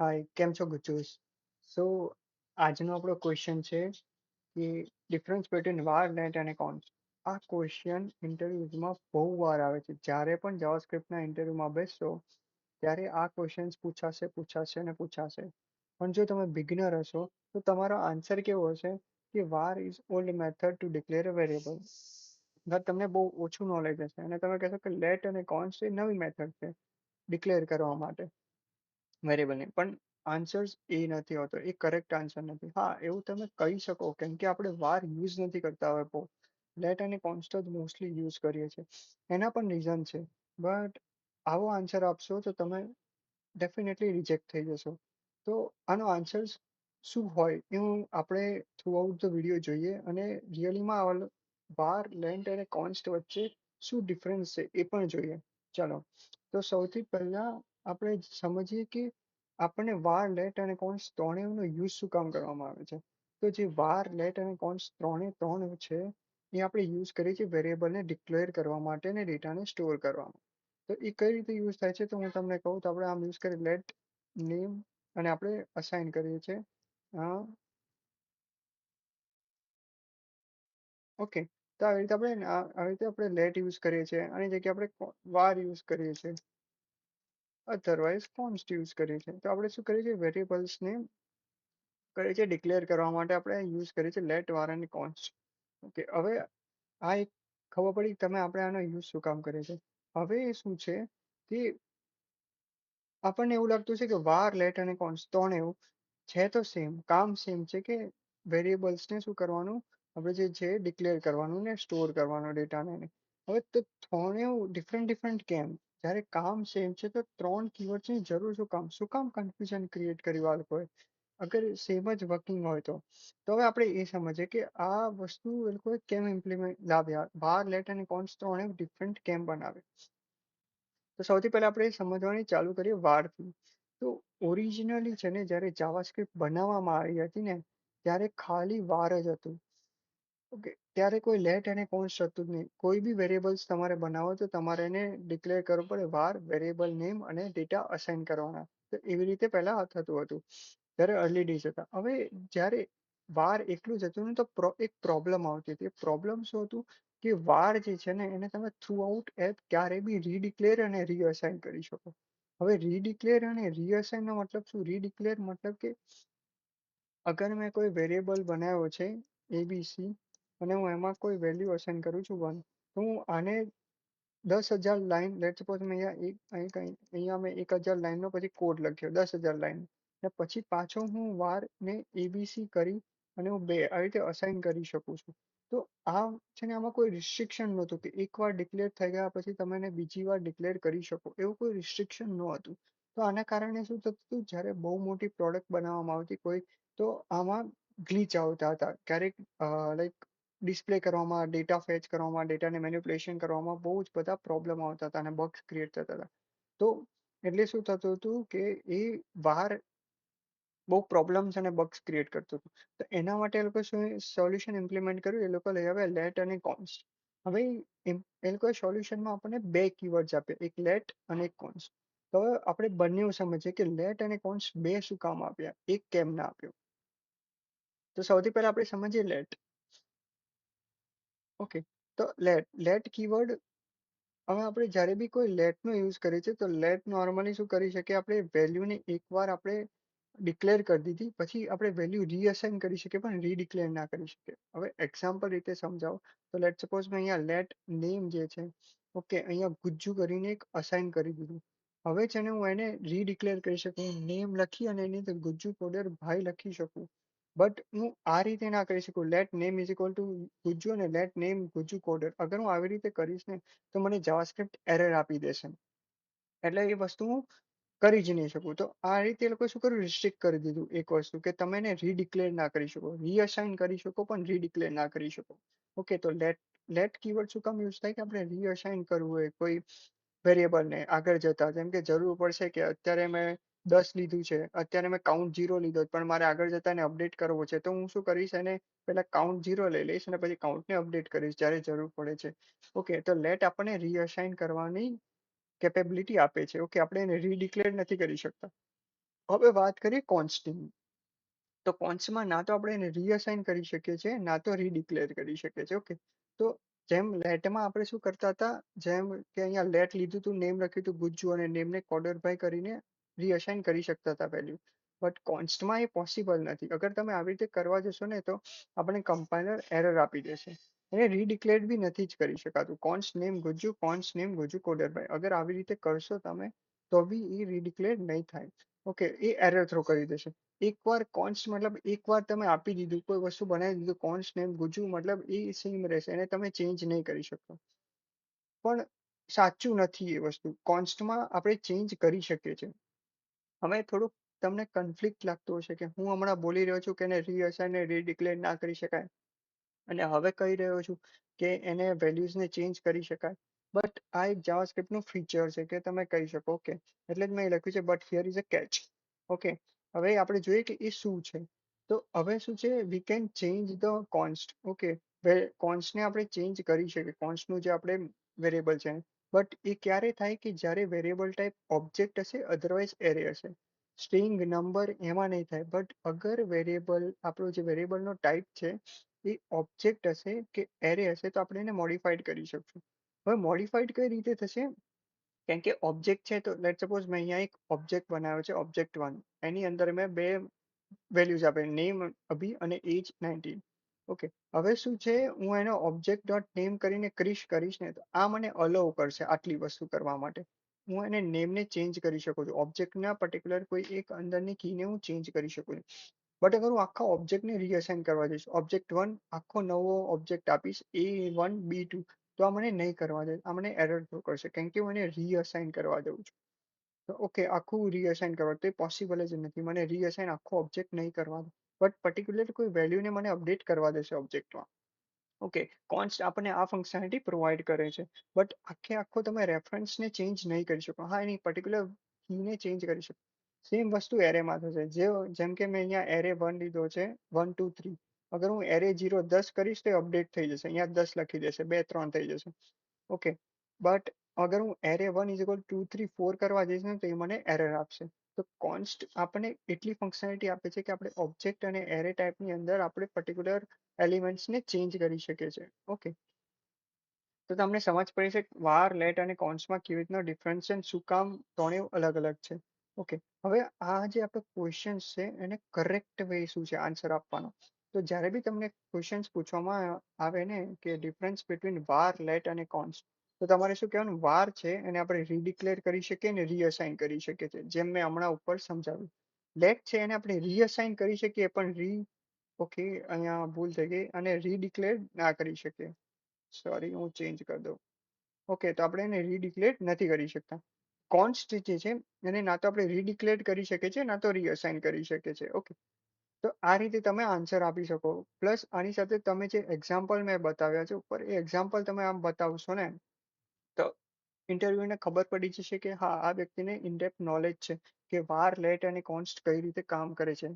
હાય, કેમ છો ગુચુસ? સો આજનો આપણો ક્વેશ્ચન છે કે ડિફરન્સ બિટવીન વાર લેટ અને કોન્સ. આ ક્વેશ્ચન ઇન્ટરવ્યુઝમાં બહુ વાર આવે છે. જ્યારે પણ જાવાસ્ક્રિપ્ટના ઇન્ટરવ્યુમાં બેસશો ત્યારે આ ક્વેશ્ચન્સ પૂછાશે અને પૂછાશે. પણ જો તમે બિગિનર હશો તો તમારો આન્સર કેવો હશે કે var is old method to declare a variable. તમને બહુ ઓછું નોલેજ હશે અને તમે કહેશો કે લેટ અને કોન્સ એ નવી મેથડ છે ડિક્લેર કરવા માટે વેરિયેબલને. પણ આન્સર્સ એ નથી હોતો, એ કરેક્ટ આન્સર નથી. હા, એવું તમે કહી શકો કેમ કે આપણે વાર યુઝ નથી કરતા હવે બહુ. લેટ અને કોન્સ્ટ જ મોસ્ટલી યુઝ કરીએ છીએ. એના પણ રીઝન છે, બટ આવો આન્સર આપશો તો તમે ડેફિનેટલી રિજેક્ટ થઈ જશો. તો આનો આન્સર શું હોય એ આપણે થ્રુ આઉટ ધ વિડીયો જોઈએ અને રિયલીમાં વાર લેન્ટ અને કોન્સ્ટ વચ્ચે શું ડિફરન્સ છે એ પણ જોઈએ. ચાલો, તો સૌથી પહેલા આપણે સમજીએ કે આપણને વાર લેટ અને કોન્સ ત્રણેયનો યુઝ શું કામ કરવામાં આવે છે. તો જે વાર લેટ અને કોન્સ ત્રણ છે એ આપણે યુઝ કરીએ છીએ વેરિયેબલને ડિક્લેર કરવા માટે અને ડેટાને સ્ટોર કરવામાં. તો એ કઈ રીતે યુઝ થાય છે તો હું તમને કહું તો આપણે આમ યુઝ કરીએ લેટ નેમ અને આપણે અસાઇન કરીએ છીએ. ઓકે, તો આવી રીતે આપણે લેટ યુઝ કરીએ છીએ આની જગ્યાએ આપણે વાર યુઝ કરીએ છીએ, અધરવાઇઝ કોન્સ્ટ યુઝ કરીએ છીએ. તો આપણે શું કરીએ છીએ વેરિયેબલ્સને કરીએ છીએ ડિક્લેર કરવા માટે આપણે યુઝ કરીએ છીએ લેટ વાર અને કોન્સ્ટ. ઓકે, હવે આ એક ખબર પડી તમે આપણે આનો યુઝ શું કામ કરીએ છીએ. હવે એ શું છે કે આપણને એવું લાગતું છે કે વાર લેટ અને કોન્સ્ટ ત્રણ એવું છે તો સેમ કામ સેમ છે કે વેરિયેબલ્સને શું કરવાનું આપણે જે છે ડિક્લેર કરવાનું ને સ્ટોર કરવાનો ડેટાને. હવે તો ત્રણેય ડિફરન્ટ ડિફરન્ટ કેમ જ્યારે કામ સેમ છે તો ત્રણ કીવર્ડ્સની જરૂર શું કામ કન્ફ્યુઝન ક્રિએટ કર્યું આ લોકોએ અગર સેમ જ વર્કિંગ હોય તો. તો હવે આપણે એ સમજીએ કે આ વસ્તુ એ લોકોએ કેમ ઇમ્પ્લિમેન્ટ લાવ્યા, વાર લેટ અને કોન્સ્ટ ત્રણે ડિફરન્ટ કેમ બનાવે. તો સૌથી પહેલા આપણે સમજવાની ચાલુ કરીએ વારથી. તો ઓરિજિનલી છે ને જ્યારે જાવાસ્ક્રિપ્ટ બનાવવામાં આવી હતી ને ત્યારે ખાલી વાર જ હતું. ઓકે, ત્યારે કોઈ લેટ અને કોન્સ્ટ હતું જ નહીં. કોઈ બી વેરિયેબલ્સ તમારે બનાવો તો તમારે એને ડિક્લેર કરવું પડે વાર વેરિયેબલ નેમ અને ડેટા અસાઇન કરવાના. તો એવી રીતે પહેલા થતું હતું જ્યારે અર્લી ડેઝ હતા. હવે જ્યારે વાર એકલું જ હતું ને તો એક પ્રોબ્લેમ આવતી હતી. પ્રોબ્લેમ શું હતું કે વાર જે છે ને એને તમે થ્રુ આઉટ એપ ક્યારે બી રીડિક્લેર અને રીઅસાઇન કરી શકો. હવે રીડિક્લેર અને રીઅસાઇનનો મતલબ શું? રીડિક્લેર મતલબ કે અગર મેં કોઈ વેરિયેબલ બનાવ્યો છે એબીસી અને હું એમાં કોઈ વેલ્યુ અસાઇન કરું છું 1, તો હું આને 10,000 લાઈન લેટ સપોઝ મેં અહીંયા મેં 1,000 લાઈનનો પછી કોડ લખ્યો 10,000 લાઈન ને પછી પાછો હું વારને એબીસી કરી અને હું બે આવી રીતે અસાઇન કરી શકું છું. તો આ છે ને આમાં કોઈ રિસ્ટ્રિક્શન નહોતું કે એકવાર ડિક્લેર થઈ ગયા પછી તમે એને બીજી વાર ડિક્લેર કરી શકો એવું કોઈ રિસ્ટ્રિક્શન નહોતું. તો આના કારણે શું થતું હતું જ્યારે બહુ મોટી પ્રોડક્ટ બનાવવામાં આવતી કોઈ તો આમાં ગ્લિચ આવતા હતા ક્યારેક લાઈક ડિસ્પ્લે કરવામાં, ડેટા ફેચ કરવામાં, ડેટાને મેનિપ્યુલેશન કરવામાં બહુ જ બધા પ્રોબ્લેમ આવતા હતા અને બગ્સ ક્રિએટ થતા હતા. તો એટલે શું થતું હતું કે એ વાર બહુ પ્રોબ્લેમ્સ અને બગ્સ ક્રિએટ કરતું હતું. તો એના માટે એ લોકો શું સોલ્યુશન ઇમ્પ્લિમેન્ટ કર્યું, એ લોકો લઈ આવ્યા લેટ અને કોન્સ્ટ. હવે એ લોકોએ સોલ્યુશનમાં આપણને બે કીવર્ડ્સ આપ્યા, એક લેટ અને એક કોન્સ્ટ. તો હવે આપણે બંને સમજીએ કે લેટ અને કોન્સ્ટ બે શું કામ આપ્યા, એક કેમ ના આપ્યો. તો સૌથી પહેલા આપણે સમજીએ લેટ. ઓકે, તો લેટ કીવર્ડ હવે આપણે જ્યારે બી કોઈ લેટનો યુઝ કરીએ છીએ તો લેટ નોર્મલી શું કરી શકીએ આપણે વેલ્યુને એકવાર આપણે ડિક્લેર કરી દીધી પછી આપણે વેલ્યુ રીઅસાઇન કરી શકીએ પણ રીડિક્લેર ના કરી શકીએ. હવે એક્ઝામ્પલ રીતે સમજાવો તો લેટ સપોઝ મેં અહીંયા લેટ નેમ જે છે ઓકે અહીંયા ગુજ્જુ કરીને એક અસાઇન કરી દીધું. હવે છે ને હું એને રીડિક્લેર કરી શકું, નેમ લખી અને એની અંદર ગુજ્જુ કોડર ભાઈ લખી શકું. બટ હું આ રીતે ના કરી શકું let name is equal to Gujju અને લેટ નેમ ગુજ્જુ કોડર. અગર હું આવી રીતે કરીશ ને તો મને જાવાસ્ક્રિપ્ટ એરર આપી દેશે. એટલે એ વસ્તુ હું કરી જ નહીં શકું. તો આ રીતે એ લોકો શું કર્યું રિસ્ટ્રિક્ટ કરી દીધું એક વસ્તુ કે તમે એને રીડિક્લેર ના કરી શકો, રીઅસાઇન કરી શકો પણ રીડિક્લેર ના કરી શકો. ઓકે, તો લેટ કીવર્ડ શું કામ યુઝ થાય કે આપણે રીઅસાઇન કરવું હોય કોઈ વેરિયેબલને આગળ જતા, જેમ કે જરૂર પડશે કે અત્યારે મેં 10 લીધું છે, અત્યારે મેં કાઉન્ટ 0 લીધો પણ મારે આગળ જતા એને અપડેટ કરવો છે તો હું શું કરીશ એને પહેલા કાઉન્ટ 0 લઈ લઈશ અને પછી કાઉન્ટને અપડેટ કરીશ જ્યારે જરૂર પડે છે. ઓકે, તો લેટ આપણને રીઅસાઇન કરવાની કેપેબિલિટી આપે છે. ઓકે, આપણે એને રીડિક્લેર નથી કરી શકતા. હવે વાત કરીએ કોન્સ્ટની. તો કોન્સમાં ના તો આપણે એને રીઅસાઇન કરી શકીએ છીએ, ના તો રીડિક્લેર કરી શકીએ છીએ. ઓકે. તો જેમ લેટમાં આપણે શું કરતા હતા, જેમ કે અહીંયા લેટ લીધું હતું, નેમ લખ્યું હતું ગુજ્જુ અને નેમને કોડરભાઈ કરીને રીઅસાઇન કરી શકતા હતા વેલ્યુ. બટ કોન્સ્ટમાં એ પોસિબલ નથી. અગર તમે આવી રીતે કરવા જશો ને તો આપણે કમ્પાઇલર એરર આપી દેશે. એને રીડિક્લેર બી નથી જ કરી શકાતું. કોન્સ્ટ નેમ ગુજ્જુ કોડરભાઈ. અગર આવી રીતે કરશો તમે તો બી એ રીડિક્લેર નહીં થાય. ઓકે, એ એરર થ્રો કરી દેશે. એકવાર કોન્સ્ટ મતલબ એકવાર તમે આપી દીધું, કોઈ વસ્તુ બનાવી દીધું, કોન્સ્ટ નેમ ગુજુ મતલબ એ સેમ રહેશે, એને તમે ચેન્જ નહીં કરી શકો. પણ સાચું નથી એ વસ્તુ. કોન્સ્ટમાં આપણે ચેન્જ કરી શકીએ છીએ. હવે થોડુંક તમને કન્ફ્લિક્ટ લાગતું હશે કે હું હમણાં બોલી રહ્યો છું કે એને રીઅસાઇન ને રીડિક્લેર ના કરી શકાય, અને હવે કહી રહ્યો છું કે એને વેલ્યુઝને ચેન્જ કરી શકાય. બટ આ એક જાવાસ્ક્રિપ્ટનું ફીચર છે કે તમે કહી શકો. ઓકે, એટલે જ મેં લખ્યું છે but here is a catch. Okay, હવે આપણે જોઈએ કે એ શું છે. તો હવે શું છે, we can change the const. Okay, કોન્સ્ટને આપણે ચેન્જ કરી શકીએ, કોન્સ્ટનું જે આપણે વેરિયેબલ છે. બટ એ ક્યારે થાય કે જ્યારે વેરિયેબલ ટાઈપ ઓબ્જેક્ટ હશે, અધરવાઇઝ એરે હશે. સ્ટ્રિંગ નંબર એમાં નહીં થાય. બટ અગર વેરિયેબલ આપણો જે વેરિયેબલનો ટાઈપ છે એ ઓબ્જેક્ટ હશે કે એરે હશે તો આપણે એને મોડિફાઈડ કરી શકશું. હવે મોડિફાઈડ કઈ રીતે થશે? કેમ કે ઓબ્જેક્ટ છે તો લેટ સપોઝ મેં અહીંયા એક ઓબ્જેક્ટ બનાવ્યો છે, ઓબ્જેક્ટ 1. એની અંદર મેં બે વેલ્યુઝ આપે, નેમ અભી અને એજ 19. ઓકે, હવે શું છે, હું એનો ઓબ્જેક્ટ ડોટ નેમ કરીને કરીશ ને તો આ મને અલાઉ કરશે આટલી વસ્તુ કરવા માટે. હું એને નેમને ચેન્જ કરી શકું છું, ઓબ્જેક્ટના પર્ટિક્યુલર કોઈ એક અંદરની કીને હું ચેન્જ કરી શકું છું. બટ અગર હું આખા ઓબ્જેક્ટને રીઅસાઇન કરવા જઈશ, ઓબ્જેક્ટ 1 આખો નવો ઓબ્જેક્ટ આપીશ A1 B2, તો આ મને નહીં કરવા દે, આ મને એરર થ્રો કરશે કેમ કે હું એને રીઅસાઇન કરવા દઉં છું. તો ઓકે, આખું રીઅસાઇન કરવા તો એ પોસિબલ જ નથી. મને રીઅસાઇન આખો ઓબ્જેક્ટ નહીં કરવા દે, બટ પર્ટિક્યુલર કોઈ વેલ્યુને મને અપડેટ કરવા દેશે ઓબ્જેક્ટમાં. ઓકે, કોન્સ્ટ આપણને આ ફંક્શનાલિટી પ્રોવાઈડ કરે છે. બટ આખો તમે રેફરન્સને ચેન્જ નહીં કરી શકો. હા, એની પર્ટિક્યુલર કીને ચેન્જ કરી શકો. સેમ વસ્તુ એરેમાં થશે. જેમ કે મેં અહીંયા એરે 1 લીધો છે, 1 2 3. અગર હું એરે 0 10 કરીશ તો અપડેટ થઈ જશે, અહીંયા 10 લખી દેશે, 2 3 થઈ જશે. ઓકે, બટ અગર હું એરે 1 ઇઝ ઇક્વલ 2 3 4 કરવા જઈશ ને તો એ મને એરર આપશે. તો કોન્સ્ટ આપણને એટલી ફંક્શનાલિટી આપે છે કે આપણે ઓબ્જેક્ટ અને એરે ટાઈપની અંદર આપણે પર્ટિક્યુલર એલિમેન્ટ્સને ચેન્જ કરી શકીએ છીએ. ઓકે, તો તમને સમજ પડી છે વાર, લેટ અને કોન્સમાં કેવી રીતના ડિફરન્સ છે અને શું કામ ત્રણેય અલગ અલગ છે. ઓકે, હવે આ જે આપણો ક્વેશ્ચન્સ છે એને કરેક્ટ વે શું છે આન્સર આપવાનો. તો જ્યારે બી તમને ક્વેશ્ચન્સ પૂછવામાં આવે ને કે ડિફરન્સ બિટવીન વાર, લેટ અને કોન્સ, તો તમારે શું કહેવાનું, વાર છે એને આપણે રીડિક્લેર કરી શકીએ ને રીઅસાઇન કરી શકીએ છીએ, જેમ મેં હમણાં ઉપર સમજાવ્યું. લેટ છે એને આપણે રીઅસાઇન કરી શકીએ પણ ઓકે, અહીંયા ભૂલ થઈ ગઈ, અને રીડિક્લેર ના કરી શકીએ. સોરી, હું ચેન્જ કરી દઉં. ઓકે, તો આપણે એને રીડિક્લેર નથી કરી શકતા. કોન્સ્ટ જે છે એને ના તો આપણે રીડિક્લેર કરી શકીએ છીએ, ના તો રીઅસાઇન કરી શકીએ છીએ. ઓકે, તો આ રીતે તમે આન્સર આપી શકો. પ્લસ આની સાથે તમે જે એક્ઝામ્પલ મેં બતાવ્યા છે ઉપર, એ એક્ઝામ્પલ તમે આમ બતાવશો ને તો ઇન્ટરવ્યુને ખબર પડી જશે કે હા, આ વ્યક્તિને ઇનડેપ્થ નોલેજ છે કે વાર, લેટ અને કોન્સ્ટ કઈ રીતે કામ કરે છે.